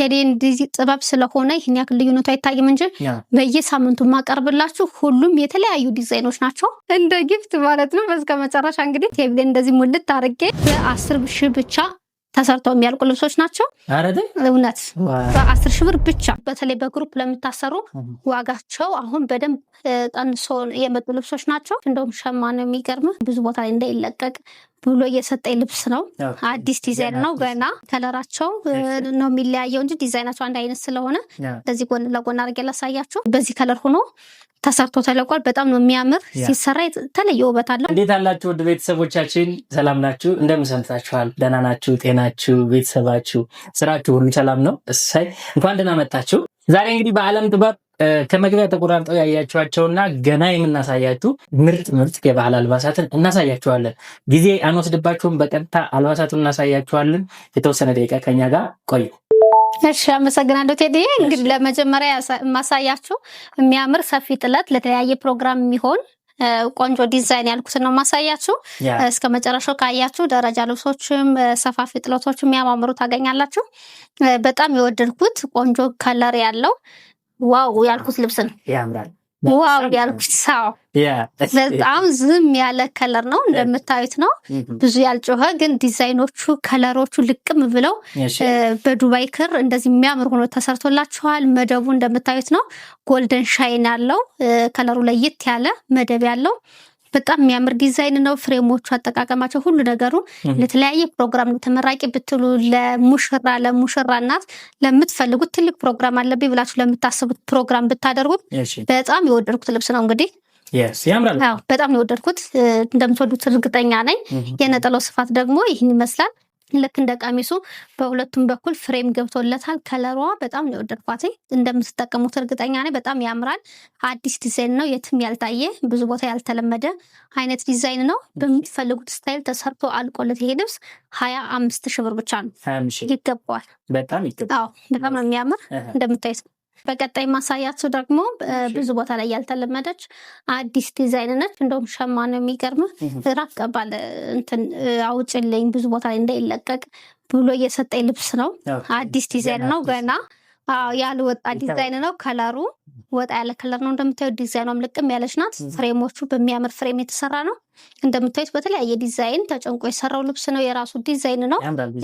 ቴዲ እንደዚህ ጥበብ ስለሆነ ይሄን ያክል ልዩነቱ አይታይም እንጂ በየሳምንቱ ማቀርብላችሁ ሁሉም የተለያዩ ዲዛይኖች ናቸው እንደ ጊፍት ማለት ነው። በስከ መጨረሻ እንግዲህ ቴዲ እንደዚህ ሙልት አርጌ በ10,000 ብቻ ተሰርተው የሚያልቁ ልብሶች ናቸው። አረደ እውነት በ10,000 ብር ብቻ በተለይ በግሩፕ ለምታሰሩ ዋጋቸው አሁን በደንብ ቀንሶ የመጡ ልብሶች ናቸው። እንደውም ሸማኔ የሚገርም ብዙ ቦታ ላይ እንዳይለቀቅ ብሎ እየሰጠኝ ልብስ ነው። አዲስ ዲዛይን ነው። ገና ከለራቸው ነው የሚለያየው እንጂ ዲዛይናቸው አንድ አይነት ስለሆነ እንደዚህ ጎን ለጎን አድርጌ ላሳያችሁ። በዚህ ከለር ሆኖ ተሰርቶ ተለቋል። በጣም ነው የሚያምር። ሲሰራ የተለየ ውበት አለው። እንዴት አላችሁ ውድ ቤተሰቦቻችን? ሰላም ናችሁ? እንደምን ሰንብታችኋል? ደህና ናችሁ? ጤናችሁ፣ ቤተሰባችሁ፣ ስራችሁ ሁሉ ሰላም ነው? እሰይ እንኳን ደህና መጣችሁ። ዛሬ እንግዲህ በዓለም ጥበብ ከመግቢያ ተቆራርጠው ያያችኋቸውና ገና የምናሳያችሁ ምርጥ የባህል አልባሳትን እናሳያችኋለን። ጊዜ አንወስድባችሁም። በቀጥታ አልባሳቱን እናሳያችኋለን። የተወሰነ ደቂቃ ከኛ ጋር ቆዩ። እሺ፣ አመሰግናለሁ ቴዲ። እንግዲህ ለመጀመሪያ ማሳያችሁ የሚያምር ሰፊ ጥለት ለተለያየ ፕሮግራም የሚሆን ቆንጆ ዲዛይን ያልኩትን ነው ማሳያችሁ። እስከ መጨረሻው ካያችሁ ደረጃ ልብሶችም ሰፋፊ ጥለቶችም የሚያማምሩ ታገኛላችሁ። በጣም የወደድኩት ቆንጆ ከለር ያለው ዋው ያልኩት ልብስ ነው። ያምራል። ዋው ያልኩት ሳው በጣም ዝም ያለ ከለር ነው። እንደምታዩት ነው። ብዙ ያልጮኸ ግን ዲዛይኖቹ ከለሮቹ ልቅም ብለው በዱባይ ክር እንደዚህ የሚያምር ሆኖ ተሰርቶላችኋል። መደቡ እንደምታዩት ነው። ጎልደን ሻይን ያለው ከለሩ ለየት ያለ መደብ ያለው በጣም የሚያምር ዲዛይን ነው። ፍሬሞቹ አጠቃቀማቸው ሁሉ ነገሩ ለተለያየ ፕሮግራም ተመራቂ ብትሉ ለሙሽራ እናት ለምትፈልጉት ትልቅ ፕሮግራም አለብኝ ብላችሁ ለምታስቡት ፕሮግራም ብታደርጉት በጣም የወደድኩት ልብስ ነው። እንግዲህ ያምራል። በጣም የወደድኩት እንደምትወዱት እርግጠኛ ነኝ። የነጠላው ስፋት ደግሞ ይህን ይመስላል። ልክ እንደ ቀሚሱ በሁለቱም በኩል ፍሬም ገብቶለታል። ከለሯ በጣም ነው የወደድኳት። እንደምትጠቀሙት እርግጠኛ ነኝ። በጣም ያምራል። አዲስ ዲዛይን ነው። የትም ያልታየ ብዙ ቦታ ያልተለመደ አይነት ዲዛይን ነው። በምትፈልጉት ስታይል ተሰርቶ አልቆለት ይሄ ልብስ 25,000 ብር ብቻ ነው። ይገባዋል። በጣም ነው የሚያምር እንደምታዩት። በቀጣይ ማሳያችሁ ደግሞ ብዙ ቦታ ላይ ያልተለመደች አዲስ ዲዛይን ነች። እንደውም ሸማኔ የሚገርም ራቅ ባለ እንትን አውጭልኝ ብዙ ቦታ ላይ እንዳይለቀቅ ብሎ እየሰጠኝ ልብስ ነው። አዲስ ዲዛይን ነው። ገና ያልወጣ ዲዛይን ነው። ከለሩ ወጣ ያለ ከለር ነው። እንደምታዩት ዲዛይኗም ልቅም ያለች ናት። ፍሬሞቹ በሚያምር ፍሬም የተሰራ ነው። እንደምታዩት በተለያየ ዲዛይን ተጨንቆ የሰራው ልብስ ነው። የራሱ ዲዛይን ነው።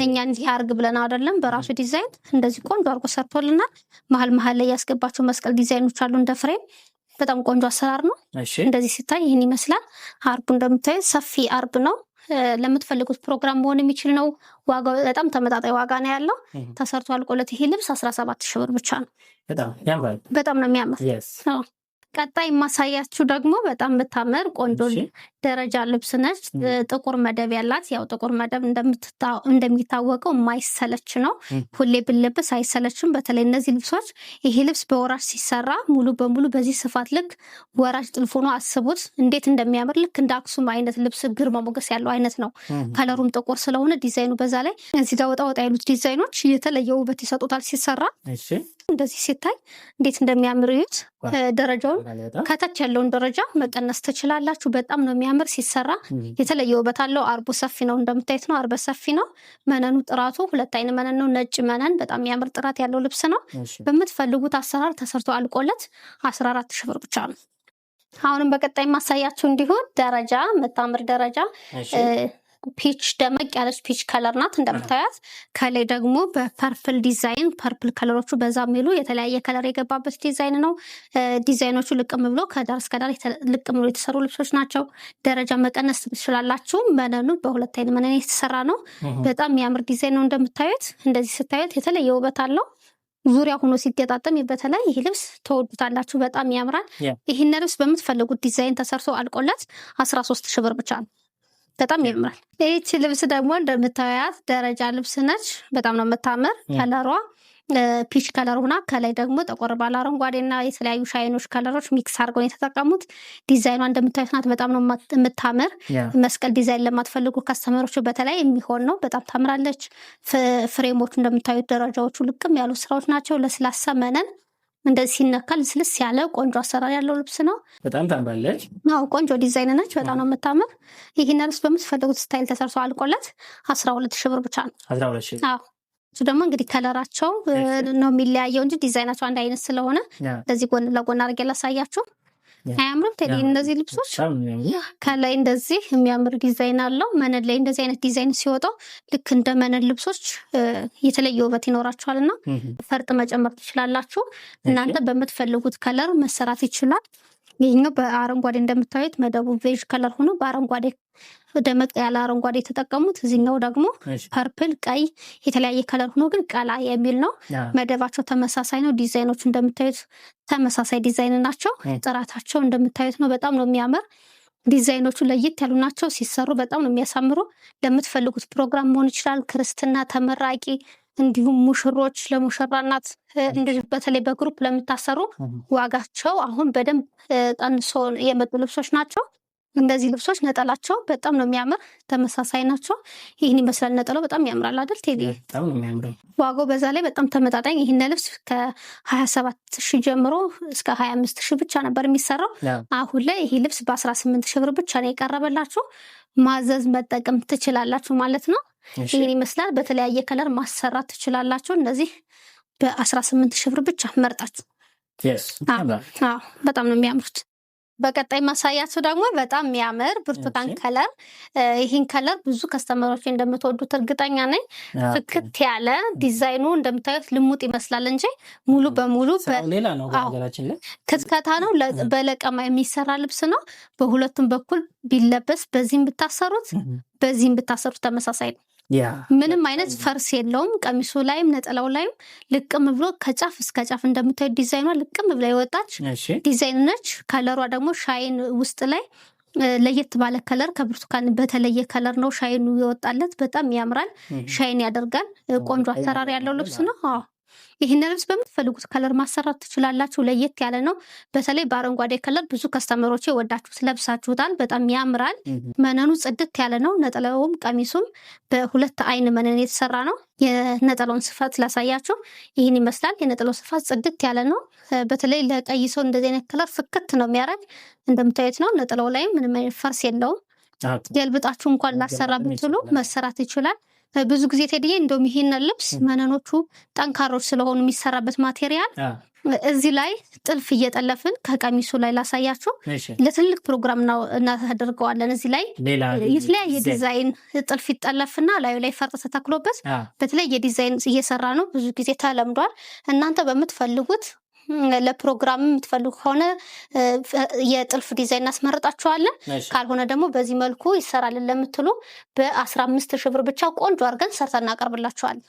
እኛ እንዲህ አርግ ብለን አይደለም፣ በራሱ ዲዛይን እንደዚህ ቆንጆ አርጎ ሰርቶልናል። መሀል ላይ ያስገባቸው መስቀል ዲዛይኖች አሉ እንደ ፍሬም። በጣም ቆንጆ አሰራር ነው። እንደዚህ ሲታይ ይህን ይመስላል። አርቡ እንደምታዩት ሰፊ አርብ ነው። ለምትፈልጉት ፕሮግራም መሆን የሚችል ነው። ዋጋው በጣም ተመጣጣኝ ዋጋ ነው ያለው። ተሰርቶ አልቆለት ይሄ ልብስ 17,000 ብር ብቻ ነው። በጣም ነው የሚያምር። ቀጣይ ማሳያችሁ ደግሞ በጣም የምታምር ቆንጆ ደረጃ ልብስ ነች። ጥቁር መደብ ያላት። ያው ጥቁር መደብ እንደሚታወቀው የማይሰለች ነው። ሁሌ ብለብስ አይሰለችም። በተለይ እነዚህ ልብሶች ይሄ ልብስ በወራጅ ሲሰራ ሙሉ በሙሉ በዚህ ስፋት ልክ ወራጅ ጥልፍ ሆኖ አስቡት እንዴት እንደሚያምር። ልክ እንደ አክሱም አይነት ልብስ ግርማ ሞገስ ያለው አይነት ነው። ከለሩም ጥቁር ስለሆነ ዲዛይኑ በዛ ላይ እዚህ ጋር ወጣ ያሉት ዲዛይኖች የተለየ ውበት ይሰጡታል ሲሰራ። እንደዚህ ሲታይ እንዴት እንደሚያምር እዩት። ደረጃውን ከታች ያለውን ደረጃ መቀነስ ትችላላችሁ። በጣም ነው የሚያምር ሲሰራ። የተለየ ውበት አለው። አርቡ ሰፊ ነው እንደምታዩት ነው። አርበ ሰፊ ነው። መነኑ ጥራቱ 2 አይነት መነን ነው። ነጭ መነን በጣም የሚያምር ጥራት ያለው ልብስ ነው። በምትፈልጉት አሰራር ተሰርቶ አልቆለት 14,000 ብር ብቻ ነው። አሁንም በቀጣይ ማሳያችሁ እንዲሆን ደረጃ የምታምር ደረጃ ፒች ደመቅ ያለች ፒች ከለር ናት እንደምታያት። ከላይ ደግሞ በፐርፕል ዲዛይን ፐርፕል ከለሮቹ በዛ የሚሉ የተለያየ ከለር የገባበት ዲዛይን ነው። ዲዛይኖቹ ልቅም ብሎ ከዳር እስከ ዳር ልቅም ብሎ የተሰሩ ልብሶች ናቸው። ደረጃ መቀነስ ትችላላችሁ። መነኑ በ2 አይነት መነን የተሰራ ነው። በጣም የሚያምር ዲዛይን ነው እንደምታዩት። እንደዚህ ስታዩት የተለየ ውበት አለው። ዙሪያ ሆኖ ሲገጣጠም በተለይ ይህ ልብስ ተወዱታላችሁ። በጣም ያምራል። ይህን ልብስ በምትፈልጉት ዲዛይን ተሰርቶ አልቆለት 13,000 ብር ብቻ ነው። በጣም ያምራል። ይህች ልብስ ደግሞ እንደምታዩት ደረጃ ልብስ ነች። በጣም ነው የምታምር። ከለሯ ፒች ከለር ሆና ከላይ ደግሞ ጠቆር ባለ አረንጓዴና የተለያዩ ሻይኖች ከለሮች ሚክስ አድርገው የተጠቀሙት። ዲዛይኗ እንደምታዩት ናት። በጣም ነው የምታምር። መስቀል ዲዛይን ለማትፈልጉ ከስተመሮቹ በተለይ የሚሆን ነው። በጣም ታምራለች። ፍሬሞቹ እንደምታዩት ደረጃዎቹ ልቅም ያሉ ስራዎች ናቸው። ለስላሳ መነን እንደዚህ ሲነካ ልስልስ ያለ ቆንጆ አሰራር ያለው ልብስ ነው። በጣም ታምራለች። ቆንጆ ዲዛይን ነች። በጣም ነው የምታምር። ይህን ልብስ በምትፈልጉት ስታይል ተሰርቶ አልቆለት 12,000 ብር ብቻ ነው። 12,000 ደግሞ እንግዲህ ከለራቸው ነው የሚለያየው እንጂ ዲዛይናቸው አንድ አይነት ስለሆነ እንደዚህ ጎን ለጎን አድርጌ ላሳያችሁ። አያምርም? ቴዲ እነዚህ ልብሶች ከላይ እንደዚህ የሚያምር ዲዛይን አለው። መነን ላይ እንደዚህ አይነት ዲዛይን ሲወጣው ልክ እንደ መነን ልብሶች የተለየ ውበት ይኖራቸዋል እና ፈርጥ መጨመር ትችላላችሁ። እናንተ በምትፈልጉት ከለር መሰራት ይችላል። ይህኛው በአረንጓዴ እንደምታዩት መደቡ ቬጅ ከለር ሆኖ በአረንጓዴ ደመቅ ያለ አረንጓዴ የተጠቀሙት። እዚህኛው ደግሞ ፐርፕል፣ ቀይ የተለያየ ከለር ሆኖ ግን ቀላ የሚል ነው። መደባቸው ተመሳሳይ ነው። ዲዛይኖቹ እንደምታዩት ተመሳሳይ ዲዛይን ናቸው። ጥራታቸው እንደምታዩት ነው። በጣም ነው የሚያምር። ዲዛይኖቹ ለየት ያሉ ናቸው። ሲሰሩ በጣም ነው የሚያሳምሩ። ለምትፈልጉት ፕሮግራም መሆን ይችላል። ክርስትና፣ ተመራቂ እንዲሁም ሙሽሮች፣ ለሙሽራናት እንደዚህ በተለይ በግሩፕ ለምታሰሩ ዋጋቸው አሁን በደንብ ቀንሶ የመጡ ልብሶች ናቸው። እንደዚህ ልብሶች ነጠላቸው በጣም ነው የሚያምር። ተመሳሳይ ናቸው። ይህን ይመስላል ነጠላው። በጣም ያምራል አይደል ቴዲ? ዋጋው በዛ ላይ በጣም ተመጣጣኝ። ይህን ልብስ ከ27,000 ጀምሮ እስከ 25,000 ብቻ ነበር የሚሰራው። አሁን ላይ ይህ ልብስ በ18,000 ብር ብቻ ነው የቀረበላችሁ። ማዘዝ መጠቀም ትችላላችሁ ማለት ነው። ይህን ይመስላል። በተለያየ ከለር ማሰራት ትችላላችሁ። እነዚህ በ18,000 ብር ብቻ መርጣችሁ። በጣም ነው የሚያምሩት። በቀጣይ ማሳያችሁ ደግሞ በጣም የሚያምር ብርቱካን ከለር። ይህን ከለር ብዙ ከስተመሮች እንደምትወዱት እርግጠኛ ነኝ። ፍክት ያለ ዲዛይኑ እንደምታዩት ልሙጥ ይመስላል እንጂ ሙሉ በሙሉ ክትከታ ነው። በለቀማ የሚሰራ ልብስ ነው። በሁለቱም በኩል ቢለበስ በዚህም ብታሰሩት በዚህም ብታሰሩት ተመሳሳይ ነው። ምንም አይነት ፈርስ የለውም። ቀሚሱ ላይም ነጠላው ላይም ልቅም ብሎ ከጫፍ እስከ ጫፍ እንደምታዩት ዲዛይኗ ልቅም ብላ የወጣች ዲዛይን ነች። ከለሯ ደግሞ ሻይን ውስጥ ላይ ለየት ባለ ከለር ከብርቱካን በተለየ ከለር ነው ሻይኑ የወጣለት። በጣም ያምራል። ሻይን ያደርጋል። ቆንጆ አሰራር ያለው ልብስ ነው። ይህን ልብስ በምትፈልጉት ከለር ማሰራት ትችላላችሁ። ለየት ያለ ነው። በተለይ በአረንጓዴ ከለር ብዙ ከስተመሮች ወዳችሁት ለብሳችሁታል። በጣም ያምራል። መነኑ ጽድት ያለ ነው። ነጠላውም ቀሚሱም በሁለት አይን መነን የተሰራ ነው። የነጠላውን ስፋት ላሳያችሁ። ይህን ይመስላል። የነጠላው ስፋት ጽድት ያለ ነው። በተለይ ለቀይ ሰው እንደዚህ አይነት ከለር ፍክት ነው የሚያደርግ። እንደምታዩት ነው። ነጠላው ላይም ምንም አይነት ፈርስ የለውም። ገልብጣችሁ እንኳን ላሰራ ብትሉ መሰራት ይችላል። ብዙ ጊዜ ቴዲዬ እንደውም ይሄን ልብስ መነኖቹ ጠንካሮች ስለሆኑ የሚሰራበት ማቴሪያል እዚህ ላይ ጥልፍ እየጠለፍን ከቀሚሱ ላይ ላሳያችሁ። ለትልቅ ፕሮግራም ነው እናደርገዋለን። እዚህ ላይ የተለያየ ዲዛይን ጥልፍ ይጠለፍና ላዩ ላይ ፈርጥ ተተክሎበት በተለያየ ዲዛይን እየሰራ ነው። ብዙ ጊዜ ተለምዷል። እናንተ በምትፈልጉት ለፕሮግራም የምትፈልጉ ከሆነ የጥልፍ ዲዛይን እናስመርጣችኋለን። ካልሆነ ደግሞ በዚህ መልኩ ይሰራልን ለምትሉ በ15,000 ብር ብቻ ቆንጆ አድርገን ሰርተን እናቀርብላችኋለን።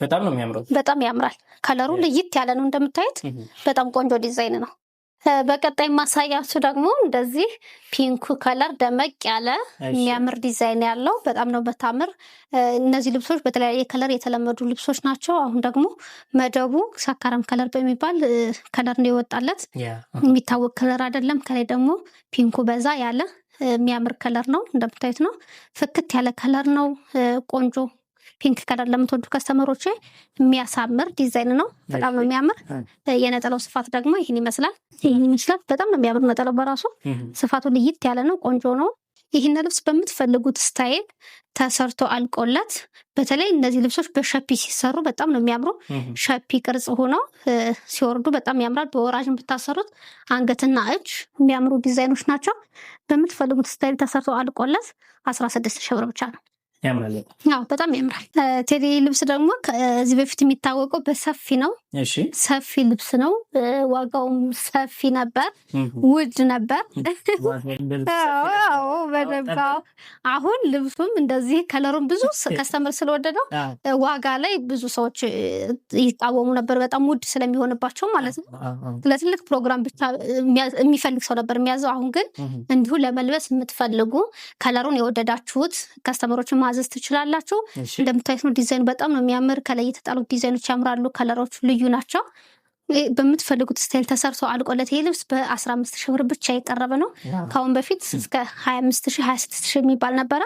በጣም ነው የሚያምረው። በጣም ያምራል። ከለሩ ለየት ያለ ነው። እንደምታዩት በጣም ቆንጆ ዲዛይን ነው። በቀጣይ ማሳያችሁ ደግሞ እንደዚህ ፒንኩ ከለር ደመቅ ያለ የሚያምር ዲዛይን ያለው በጣም ነው በታምር። እነዚህ ልብሶች በተለያየ ከለር የተለመዱ ልብሶች ናቸው። አሁን ደግሞ መደቡ ሳካራም ከለር በሚባል ከለር ነው የወጣለት። የሚታወቅ ከለር አይደለም። ከላይ ደግሞ ፒንኩ በዛ ያለ የሚያምር ከለር ነው። እንደምታዩት ነው። ፍክት ያለ ከለር ነው። ቆንጆ ፒንክ ከለር ለምትወዱ ከስተመሮች የሚያሳምር ዲዛይን ነው። በጣም ነው የሚያምር። የነጠላው ስፋት ደግሞ ይህን ይመስላል። በጣም ነው የሚያምር ነጠላው በራሱ ስፋቱ ልይት ያለ ነው። ቆንጆ ነው። ይህን ልብስ በምትፈልጉት ስታይል ተሰርቶ አልቆለት። በተለይ እነዚህ ልብሶች በሸፒ ሲሰሩ በጣም ነው የሚያምሩ። ሸፒ ቅርጽ ሆነው ሲወርዱ በጣም ያምራል። በወራጅን ብታሰሩት አንገትና እጅ የሚያምሩ ዲዛይኖች ናቸው። በምትፈልጉት ስታይል ተሰርቶ አልቆለት 16,000 ብር ብቻ ነው። በጣም ያምራል። ቴዲ ልብስ ደግሞ ከዚህ በፊት የሚታወቀው በሰፊ ነው። ሰፊ ልብስ ነው። ዋጋውም ሰፊ ነበር፣ ውድ ነበር። አሁን ልብሱም እንደዚህ ከለሩም ብዙ ከስተመር ስለወደደው ዋጋ ላይ ብዙ ሰዎች ይቃወሙ ነበር፣ በጣም ውድ ስለሚሆንባቸው ማለት ነው። ለትልቅ ፕሮግራም ብቻ የሚፈልግ ሰው ነበር የሚያዘው። አሁን ግን እንዲሁ ለመልበስ የምትፈልጉ ከለሩን የወደዳችሁት ከስተመሮችን ማዘዝ ትችላላችሁ። እንደምታዩት ነው። ዲዛይኑ በጣም ነው የሚያምር። ከላይ የተጣሉት ዲዛይኖች ያምራሉ። ከለሮቹ ልዩ ናቸው። በምትፈልጉት ስታይል ተሰርቶ አልቆለት ይሄ ልብስ በ15,000 ብር ብቻ የቀረበ ነው። ከአሁን በፊት እስከ 25,000 26,000 የሚባል ነበረ።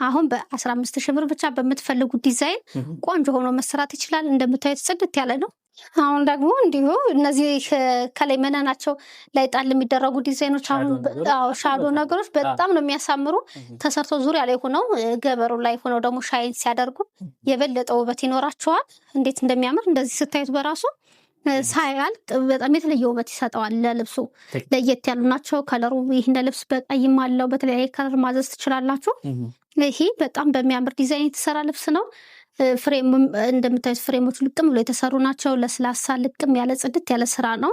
አሁን በ15,000 ብር ብቻ በምትፈልጉት ዲዛይን ቆንጆ ሆኖ መሰራት ይችላል። እንደምታዩት ጽድት ያለ ነው። አሁን ደግሞ እንዲሁ እነዚህ ከላይ መነናቸው ላይ ጣል የሚደረጉ ዲዛይኖች አሁን ሻዶ ነገሮች በጣም ነው የሚያሳምሩ። ተሰርቶ ዙሪያ ላይ ሆነው ገበሩ ላይ ሆነው ደግሞ ሻይን ሲያደርጉ የበለጠ ውበት ይኖራቸዋል። እንዴት እንደሚያምር እንደዚህ ስታዩት በራሱ ሳያልቅ በጣም የተለየ ውበት ይሰጠዋል። ለልብሱ ለየት ያሉ ናቸው። ከለሩ ይህን ልብስ በቀይም አለው። በተለያየ ከለር ማዘዝ ትችላላችሁ። ይሄ በጣም በሚያምር ዲዛይን የተሰራ ልብስ ነው። ፍሬም እንደምታዩት ፍሬሞቹ ልቅም ብሎ የተሰሩ ናቸው። ለስላሳ ልቅም ያለ ጽድት ያለ ስራ ነው።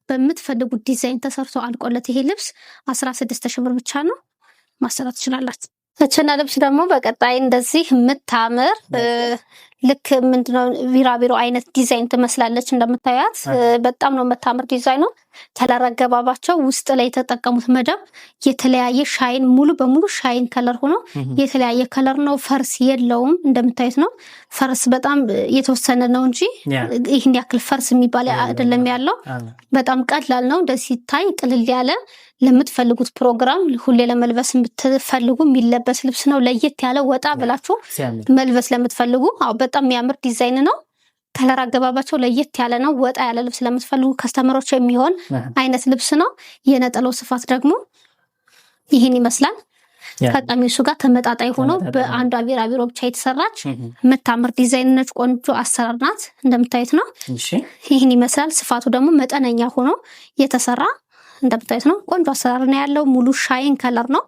በምትፈልጉት ዲዛይን ተሰርቶ አልቆለት ይሄ ልብስ 16,000 ብር ብቻ ነው ማሰራት ትችላላችሁ። እችና ልብስ ደግሞ በቀጣይ እንደዚህ የምታምር ልክ ምንድነው ቢራቢሮ አይነት ዲዛይን ትመስላለች። እንደምታያት በጣም ነው የምታምር ዲዛይን ነው። ከለር አገባባቸው ውስጥ ላይ የተጠቀሙት መደብ የተለያየ ሻይን ሙሉ በሙሉ ሻይን ከለር ሆኖ የተለያየ ከለር ነው። ፈርስ የለውም። እንደምታዩት ነው። ፈርስ በጣም የተወሰነ ነው እንጂ ይህን ያክል ፈርስ የሚባል አይደለም ያለው። በጣም ቀላል ነው። እንደዚህ ሲታይ ቅልል ያለ ለምትፈልጉት ፕሮግራም ሁሌ ለመልበስ የምትፈልጉ የሚለበስ ልብስ ነው። ለየት ያለ ወጣ ብላችሁ መልበስ ለምትፈልጉ በጣም የሚያምር ዲዛይን ነው። ከለር አገባባቸው ለየት ያለ ነው። ወጣ ያለ ልብስ ለምትፈልጉ ከስተመሮች የሚሆን አይነት ልብስ ነው። የነጠላው ስፋት ደግሞ ይህን ይመስላል። ከቀሚሱ ጋር ተመጣጣኝ ሆኖ በአንዷ ቢራቢሮ ብቻ የተሰራች የምታምር ዲዛይን ነች። ቆንጆ አሰራር ናት። እንደምታዩት ነው። ይህን ይመስላል። ስፋቱ ደግሞ መጠነኛ ሆኖ የተሰራ እንደምታዩት ነው። ቆንጆ አሰራር ነው ያለው። ሙሉ ሻይን ከለር ነው።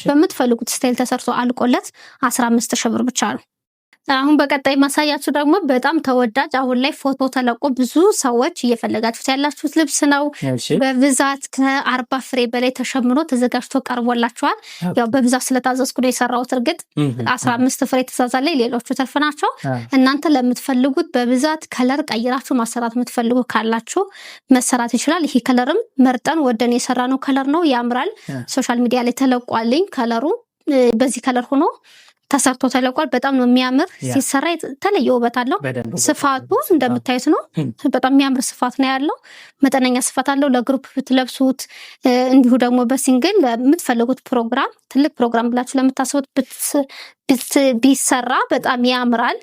በምትፈልጉት ስታይል ተሰርቶ አልቆለት 15,000 ብር ብቻ ነው። አሁን በቀጣይ ማሳያችሁ ደግሞ በጣም ተወዳጅ አሁን ላይ ፎቶ ተለቆ ብዙ ሰዎች እየፈለጋችሁት ያላችሁት ልብስ ነው። በብዛት ከ40 ፍሬ በላይ ተሸምኖ ተዘጋጅቶ ቀርቦላችኋል። ያው በብዛት ስለታዘዝኩ ነው የሰራሁት። እርግጥ 15 ፍሬ ተዛዛለ፣ ሌሎቹ ተርፍ ናቸው። እናንተ ለምትፈልጉት በብዛት ከለር ቀይራችሁ ማሰራት የምትፈልጉ ካላችሁ መሰራት ይችላል። ይሄ ከለርም መርጠን ወደን የሰራ ነው ከለር ነው። ያምራል። ሶሻል ሚዲያ ላይ ተለቋልኝ። ከለሩ በዚህ ከለር ሆኖ ተሰርቶ ተለቋል። በጣም ነው የሚያምር። ሲሰራ የተለየ ውበት አለው። ስፋቱ እንደምታዩት ነው። በጣም የሚያምር ስፋት ነው ያለው። መጠነኛ ስፋት አለው። ለግሩፕ ብትለብሱት እንዲሁ ደግሞ በሲንግል ለምትፈልጉት ፕሮግራም ትልቅ ፕሮግራም ብላችሁ ለምታስቡት ቢሰራ በጣም ያምራል።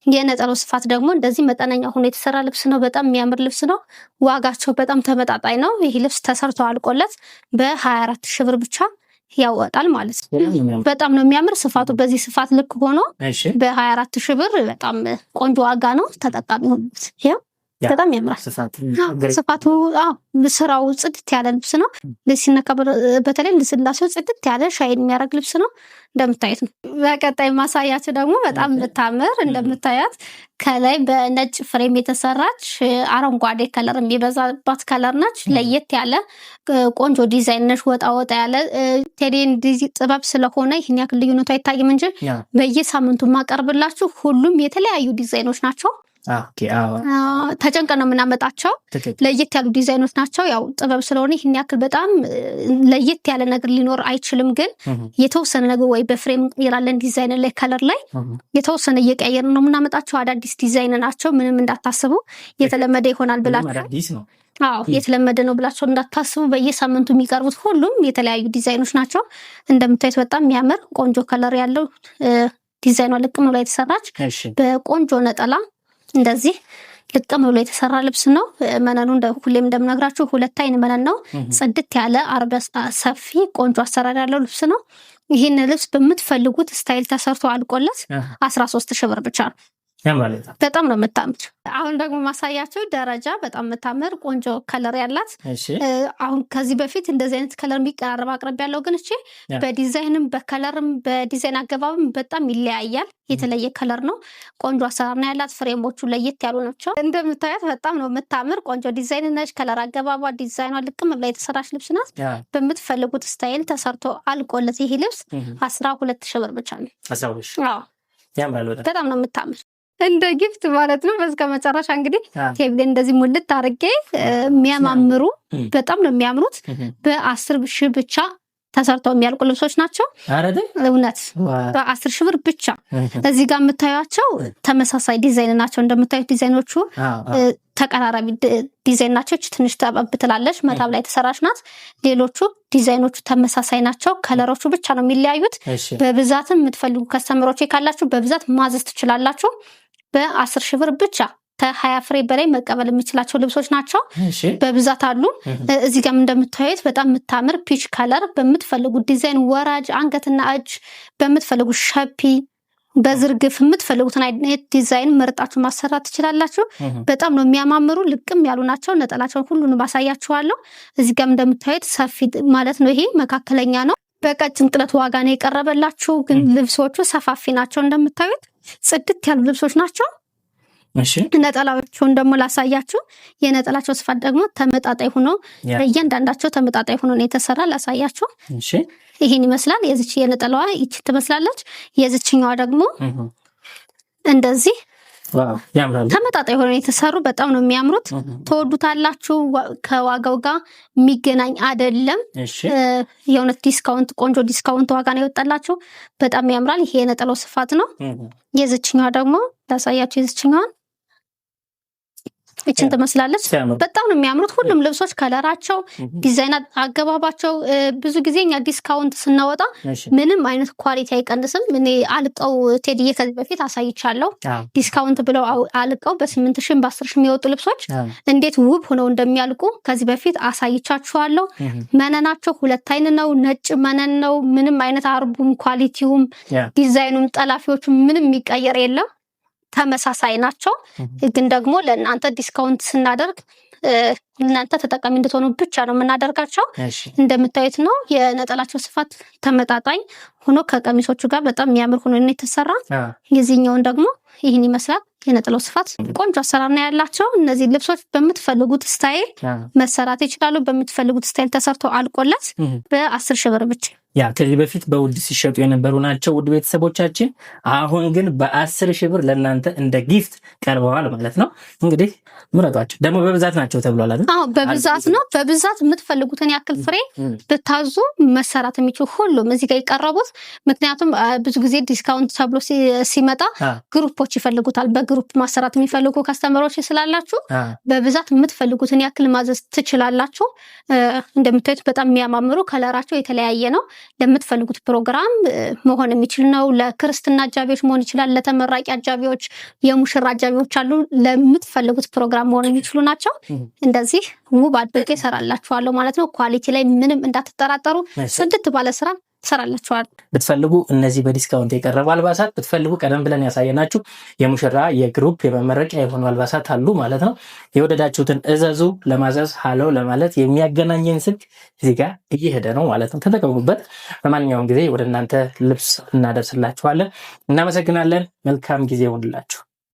የነጠላው ስፋት ደግሞ እንደዚህ መጠነኛ ሆኖ የተሰራ ልብስ ነው። በጣም የሚያምር ልብስ ነው። ዋጋቸው በጣም ተመጣጣኝ ነው። ይህ ልብስ ተሰርቶ አልቆለት በ24,000 ብር ብቻ ያወጣል ማለት ነው። በጣም ነው የሚያምር። ስፋቱ በዚህ ስፋት ልክ ሆኖ በ24,000 ብር በጣም ቆንጆ ዋጋ ነው። ተጠቃሚ ሆኑት። ይሄው በጣም ያምራል ስፋቱ። ስራው ጽድት ያለ ልብስ ነው። ሲነካ በተለይ ልስላሴው ጽድት ያለ ሻይን የሚያደርግ ልብስ ነው። እንደምታዩት ነው። በቀጣይ ማሳያችሁ ደግሞ በጣም የምታምር እንደምታያት ከላይ በነጭ ፍሬም የተሰራች አረንጓዴ ከለር የሚበዛባት ከለር ነች። ለየት ያለ ቆንጆ ዲዛይን ነች። ወጣ ወጣ ያለ ቴዲን ጥበብ ስለሆነ ይህን ያክል ልዩነቱ አይታይም እንጂ በየሳምንቱ ማቀርብላችሁ ሁሉም የተለያዩ ዲዛይኖች ናቸው። ተጨንቀን ነው የምናመጣቸው። ለየት ያሉ ዲዛይኖች ናቸው። ያው ጥበብ ስለሆነ ይህን ያክል በጣም ለየት ያለ ነገር ሊኖር አይችልም። ግን የተወሰነ ነገር ወይ በፍሬም እንቀይራለን ዲዛይን ላይ ከለር ላይ የተወሰነ እየቀየርን ነው የምናመጣቸው። አዳዲስ ዲዛይን ናቸው። ምንም እንዳታስቡ የተለመደ ይሆናል ብላችሁ የተለመደ ነው ብላችሁ እንዳታስቡ። በየሳምንቱ የሚቀርቡት ሁሉም የተለያዩ ዲዛይኖች ናቸው። እንደምታዩት በጣም የሚያምር ቆንጆ ከለር ያለው ዲዛይኗ ልቅም ብላ የተሰራች በቆንጆ ነጠላ እንደዚህ ልቅም ብሎ የተሰራ ልብስ ነው። መነኑ ሁሌም እንደምነግራችሁ 2 አይን መነን ነው። ጽድት ያለ አርበ ሰፊ ቆንጆ አሰራር ያለው ልብስ ነው። ይህን ልብስ በምትፈልጉት ስታይል ተሰርቶ አልቆለት 13,000 ብር ብቻ ነው። በጣም ነው የምታምር። አሁን ደግሞ ማሳያቸው ደረጃ በጣም የምታምር ቆንጆ ከለር ያላት። አሁን ከዚህ በፊት እንደዚህ አይነት ከለር የሚቀራረብ አቅርብ ያለው ግን እቺ በዲዛይንም በከለርም በዲዛይን አገባብም በጣም ይለያያል። የተለየ ከለር ነው። ቆንጆ አሰራር ነው ያላት። ፍሬሞቹ ለየት ያሉ ናቸው። እንደምታያት በጣም ነው የምታምር ቆንጆ ዲዛይን ነች። ከለር አገባቧ ዲዛይኗ ልቅም ብላ የተሰራች ልብስ ናት። በምትፈልጉት ስታይል ተሰርቶ አልቆለት ይሄ ልብስ 12,000 ብር ብቻ ነው። በጣም ነው የምታምር እንደ ጊፍት ማለት ነው። በስከ መጨረሻ እንግዲህ ቴብል እንደዚህ ሙልት አድርጌ የሚያማምሩ በጣም ነው የሚያምሩት በ10,000 ብቻ ተሰርተው የሚያልቁ ልብሶች ናቸው። እውነት በ10,000 ብር ብቻ። እዚህ ጋር የምታዩቸው ተመሳሳይ ዲዛይን ናቸው። እንደምታዩት ዲዛይኖቹ ተቀራራቢ ዲዛይን ናቸው። ትንሽ ጠበብ ትላለች። መታብ ላይ የተሰራች ናት። ሌሎቹ ዲዛይኖቹ ተመሳሳይ ናቸው። ከለሮቹ ብቻ ነው የሚለያዩት። በብዛትም የምትፈልጉ ከስተመሮች ካላችሁ በብዛት ማዘዝ ትችላላችሁ። በ10,000 ብር ብቻ ከ20 ፍሬ በላይ መቀበል የሚችላቸው ልብሶች ናቸው። በብዛት አሉ። እዚህ ጋር እንደምታዩት በጣም የምታምር ፒች ከለር በምትፈልጉት ዲዛይን ወራጅ አንገትና እጅ በምትፈልጉት ሸፒ በዝርግፍ የምትፈልጉትን አይነት ዲዛይን መርጣችሁ ማሰራት ትችላላችሁ። በጣም ነው የሚያማምሩ፣ ልቅም ያሉ ናቸው። ነጠላቸውን ሁሉንም አሳያችኋለሁ። እዚህ ጋር እንደምታዩት ሰፊ ማለት ነው። ይሄ መካከለኛ ነው። በቀጭን ጥለት ዋጋ ነው የቀረበላችሁ፣ ግን ልብሶቹ ሰፋፊ ናቸው። እንደምታዩት ጽድት ያሉ ልብሶች ናቸው። ነጠላዎቹን ደግሞ ላሳያችሁ። የነጠላቸው ስፋት ደግሞ ተመጣጣኝ ሆኖ እያንዳንዳቸው ተመጣጣኝ ሆኖ ነው የተሰራ። ላሳያችሁ። ይሄን ይመስላል። የዚች የነጠላዋ ይቺ ትመስላለች። የዚችኛዋ ደግሞ እንደዚህ ተመጣጣኝ ሆኖ የተሰሩ በጣም ነው የሚያምሩት። ተወዱታላችሁ። ከዋጋው ጋር የሚገናኝ አይደለም። የእውነት ዲስካውንት፣ ቆንጆ ዲስካውንት ዋጋ ነው የወጣላችሁ። በጣም ያምራል። ይሄ የነጠላው ስፋት ነው። የዚችኛዋ ደግሞ ላሳያችሁ። የዚችኛዋን ይችን ትመስላለች። በጣም ነው የሚያምሩት ሁሉም ልብሶች፣ ከለራቸው፣ ዲዛይን አገባባቸው። ብዙ ጊዜ እኛ ዲስካውንት ስናወጣ ምንም አይነት ኳሊቲ አይቀንስም። እኔ አልቀው ቴዲዬ ከዚህ በፊት አሳይቻለሁ። ዲስካውንት ብለው አልቀው በ8,000 በ10,000 የሚወጡ ልብሶች እንዴት ውብ ሆነው እንደሚያልቁ ከዚህ በፊት አሳይቻችኋለሁ። መነናቸው 2 አይን ነው፣ ነጭ መነን ነው። ምንም አይነት አርቡም ኳሊቲውም ዲዛይኑም ጠላፊዎቹም ምንም የሚቀየር የለም። ተመሳሳይ ናቸው። ግን ደግሞ ለእናንተ ዲስካውንት ስናደርግ እናንተ ተጠቃሚ እንድትሆኑ ብቻ ነው የምናደርጋቸው። እንደምታዩት ነው። የነጠላቸው ስፋት ተመጣጣኝ ሆኖ ከቀሚሶቹ ጋር በጣም የሚያምር ሆኖ ነው የተሰራ። የዚህኛውን ደግሞ ይህን ይመስላል። የነጠላው ስፋት ቆንጆ አሰራር ነው ያላቸው። እነዚህ ልብሶች በምትፈልጉት ስታይል መሰራት ይችላሉ። በምትፈልጉት ስታይል ተሰርቶ አልቆለት በ10,000 ብር ብቻ ከዚህ በፊት በውድ ሲሸጡ የነበሩ ናቸው ውድ ቤተሰቦቻችን። አሁን ግን በ10,000 ብር ለእናንተ እንደ ጊፍት ቀርበዋል ማለት ነው። እንግዲህ ምረጧቸው። ደግሞ በብዛት ናቸው ተብሏል አይደል? አዎ በብዛት ነው። በብዛት የምትፈልጉትን ያክል ፍሬ ብታዙ መሰራት የሚችሉ ሁሉም እዚህ ጋር የቀረቡት። ምክንያቱም ብዙ ጊዜ ዲስካውንት ተብሎ ሲመጣ ግሩፖች ይፈልጉታል። በግሩፕ ማሰራት የሚፈልጉ ከስተመሮች ስላላችሁ በብዛት የምትፈልጉትን ያክል ማዘዝ ትችላላችሁ። እንደምታዩት በጣም የሚያማምሩ ከለራቸው የተለያየ ነው። ለምትፈልጉት ፕሮግራም መሆን የሚችል ነው። ለክርስትና አጃቢዎች መሆን ይችላል። ለተመራቂ አጃቢዎች፣ የሙሽራ አጃቢዎች አሉ። ለምትፈልጉት ፕሮግራም መሆን የሚችሉ ናቸው። እንደዚህ ውብ አድርጌ እሰራላችኋለሁ ማለት ነው። ኳሊቲ ላይ ምንም እንዳትጠራጠሩ። ጽድት ባለ ስራ ሰራላችኋል። ብትፈልጉ እነዚህ በዲስካውንት የቀረቡ አልባሳት፣ ብትፈልጉ ቀደም ብለን ያሳየናችሁ የሙሽራ የግሩፕ የመመረቂያ የሆኑ አልባሳት አሉ ማለት ነው። የወደዳችሁትን እዘዙ። ለማዘዝ ሃሎ ለማለት የሚያገናኘን ስልክ እዚህ ጋር እየሄደ ነው ማለት ነው። ተጠቀሙበት። በማንኛውም ጊዜ ወደ እናንተ ልብስ እናደርስላችኋለን። እናመሰግናለን። መልካም ጊዜ ይሁንላችሁ።